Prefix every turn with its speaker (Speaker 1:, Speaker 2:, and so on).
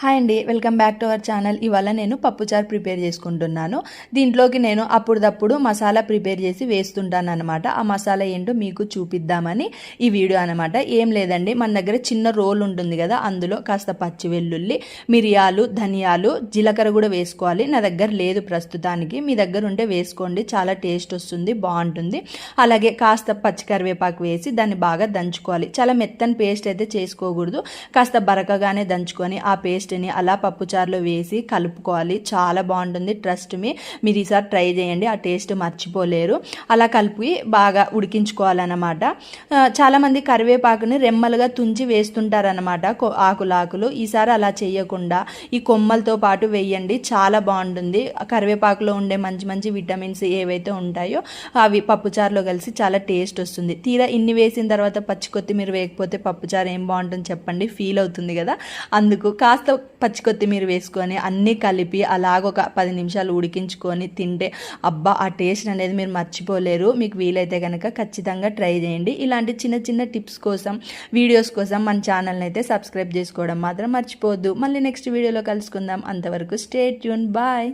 Speaker 1: Hi అండి, welcome back to our channel. ఇవాళ నేను పప్పుచారు ప్రిపేర్ చేసుకుంటున్నాను. దీంట్లోకి నేను అప్పుడప్పుడు మసాలా ప్రిపేర్ చేసి వేస్తుంటాను అనమాట. ఆ మసాలా ఏంటో మీకు చూపిద్దామని ఈ వీడియో అనమాట. ఏం లేదండి, మన దగ్గర చిన్న రోల్ ఉంటుంది కదా, అందులో కాస్త పచ్చి వెల్లుల్లి, మిరియాలు, ధనియాలు, జీలకర్ర కూడా వేసుకోవాలి. నా దగ్గర లేదు ప్రస్తుతానికి, మీ దగ్గర ఉంటే వేసుకోండి, చాలా టేస్ట్ వస్తుంది, బాగుంటుంది. అలాగే కాస్త పచ్చి కరివేపాకు వేసి దాన్ని బాగా దంచుకోవాలి. చాలా మెత్తని పేస్ట్ అయితే చేసుకోకూడదు, కాస్త బరకగానే దంచుకొని ఆ పేస్ట్ని అలా పప్పుచారులో వేసి కలుపుకోవాలి. చాలా బాగుంటుంది, ట్రస్ట్ మీ, మీరు ఈసారి ట్రై చేయండి, ఆ టేస్ట్ మర్చిపోలేరు. అలా కలిపి బాగా ఉడికించుకోవాలన్నమాట. చాలామంది కరివేపాకుని రెమ్మలుగా తుంచి వేస్తుంటారనమాట, ఆకులు. ఈసారి అలా చేయకుండా ఈ కొమ్మలతో పాటు వేయండి, చాలా బాగుంటుంది. కరివేపాకులో ఉండే మంచి మంచి విటమిన్స్ ఏవైతే ఉంటాయో అవి పప్పుచారులో కలిసి చాలా టేస్ట్ వస్తుంది. తీరా ఇన్ని వేసిన తర్వాత పచ్చి కొత్తిమీర వేయకపోతే పప్పుచారు ఏం బాగుంటుంది చెప్పండి, ఫీల్ అవుతుంది కదా. అందుకు కాస్త పచ్చి కొత్తిమీర వేసుకొని అన్నీ కలిపి అలాగొక 10 నిమిషాలు ఉడికించుకొని తింటే అబ్బా, ఆ టేస్ట్ అనేది మీరు మర్చిపోలేరు. మీకు వీలైతే కనుక ఖచ్చితంగా ట్రై చేయండి. ఇలాంటి చిన్న చిన్న టిప్స్ కోసం, వీడియోస్ కోసం మన ఛానల్ని అయితే సబ్స్క్రైబ్ చేసుకోవడం మాత్రం మర్చిపోవద్దు. మళ్ళీ నెక్స్ట్ వీడియోలో కలుసుకుందాం. అంతవరకు స్టే ట్యూన్, బాయ్.